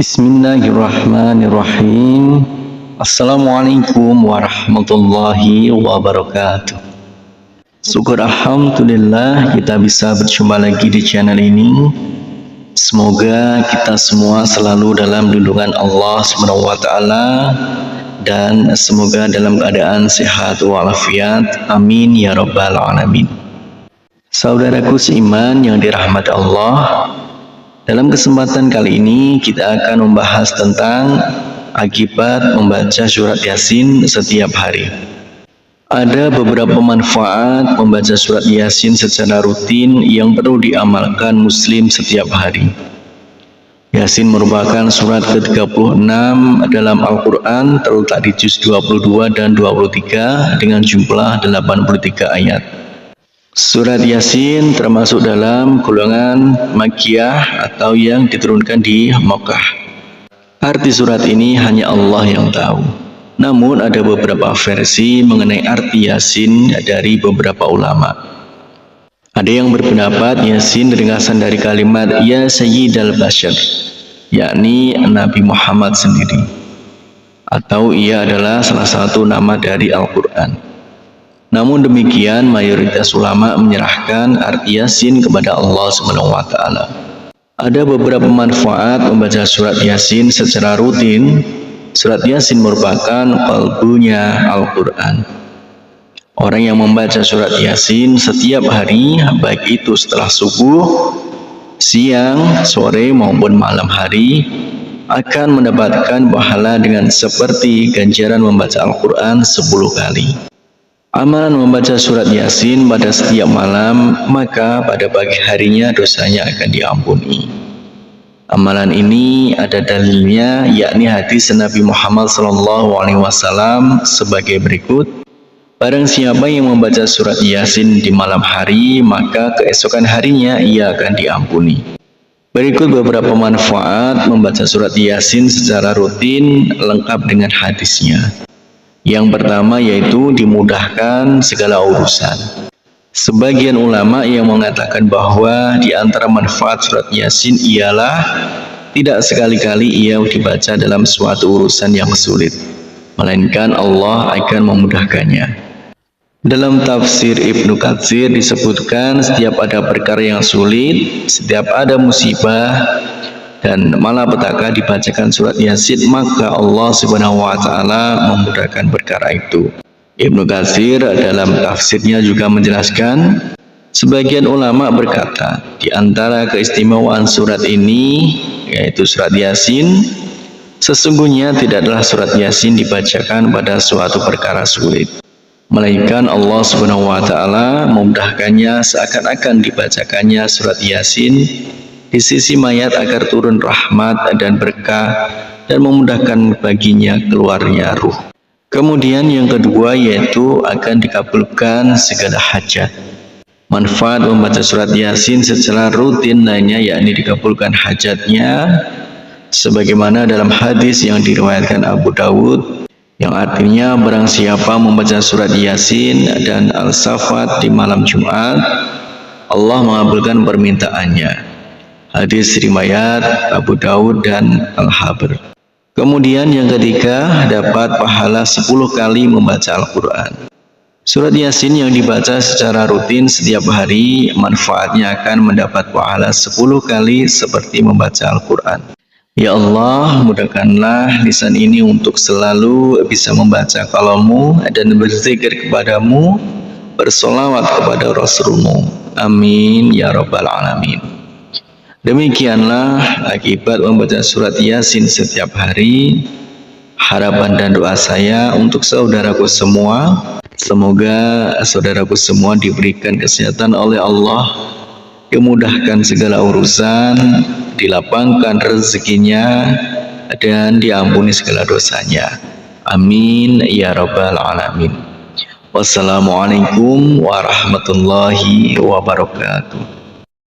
Bismillahirrahmanirrahim. Assalamualaikum warahmatullahi wabarakatuh. Syukur alhamdulillah kita bisa berjumpa lagi di channel ini. Semoga kita semua selalu dalam lindungan Allah SWT dan semoga dalam keadaan sehat walafiat. Amin ya rabbal alamin. Saudaraku seiman yang dirahmati Allah, dalam kesempatan kali ini kita akan membahas tentang akibat membaca surat Yasin setiap hari. Ada beberapa manfaat membaca surat Yasin secara rutin yang perlu diamalkan muslim setiap hari. Yasin merupakan surat ke-36 dalam Al-Quran, terletak di juz 22 dan 23 dengan jumlah 83 ayat. Surat Yasin termasuk dalam golongan Makkiyah atau yang diturunkan di Makkah. Arti surat ini hanya Allah yang tahu. Namun ada beberapa versi mengenai arti Yasin dari beberapa ulama. Ada yang berpendapat Yasin ringkasan dari kalimat Ya Sayyidal Bashar, yakni Nabi Muhammad sendiri, atau ia adalah salah satu nama dari Al-Quran. Namun demikian, mayoritas ulama menyerahkan arti Yasin kepada Allah SWT. Ada beberapa manfaat membaca surat Yasin secara rutin. Surat Yasin merupakan qalbunya Al-Quran. Orang yang membaca surat Yasin setiap hari, baik itu setelah subuh, siang, sore maupun malam hari, akan mendapatkan pahala dengan seperti ganjaran membaca Al-Quran 10 kali. Amalan membaca surat Yasin pada setiap malam, maka pada pagi harinya dosanya akan diampuni. Amalan ini ada dalilnya, yakni hadis Nabi Muhammad SAW sebagai berikut. Barang siapa yang membaca surat Yasin di malam hari, maka keesokan harinya ia akan diampuni. Berikut beberapa manfaat membaca surat Yasin secara rutin lengkap dengan hadisnya. Yang pertama yaitu dimudahkan segala urusan. Sebagian ulama yang mengatakan bahwa di antara manfaat surat Yasin ialah tidak sekali-kali ia dibaca dalam suatu urusan yang sulit, melainkan Allah akan memudahkannya. Dalam tafsir Ibnu Katsir disebutkan setiap ada perkara yang sulit, setiap ada musibah dan malapetaka dibacakan surat Yasin, maka Allah Subhanahu wa taala memudahkan perkara itu. Ibnu Katsir dalam tafsirnya juga menjelaskan, sebagian ulama berkata, di antara keistimewaan surat ini, yaitu surat Yasin, sesungguhnya tidaklah surat Yasin dibacakan pada suatu perkara sulit, melainkan Allah Subhanahu wa taala memudahkannya seakan-akan dibacakannya surat Yasin di sisi mayat agar turun rahmat dan berkah dan memudahkan baginya keluarnya ruh. Kemudian yang kedua yaitu akan dikabulkan segala hajat. Manfaat membaca surat Yasin secara rutin lainnya yakni dikabulkan hajatnya, sebagaimana dalam hadis yang diriwayatkan Abu Dawud yang artinya barang siapa membaca surat Yasin dan Al-Safat di malam Jumat, Allah mengabulkan permintaannya. Hadis riwayat Abu Dawud dan Al-Habr. Kemudian yang ketiga, dapat pahala 10 kali membaca Al-Quran. Surat Yasin yang dibaca secara rutin setiap hari, manfaatnya akan mendapat pahala 10 kali seperti membaca Al-Quran. Ya Allah, mudahkanlah lisan ini untuk selalu bisa membaca kalammu dan berzikir kepadamu, bersolawat kepada Rasulmu. Amin ya rabbal alamin. Demikianlah akibat membaca surat Yasin setiap hari. Harapan dan doa saya untuk saudaraku semua, semoga saudaraku semua diberikan kesehatan oleh Allah, dimudahkan segala urusan, dilapangkan rezekinya, dan diampuni segala dosanya. Amin ya rabbal alamin. Wassalamualaikum warahmatullahi wabarakatuh.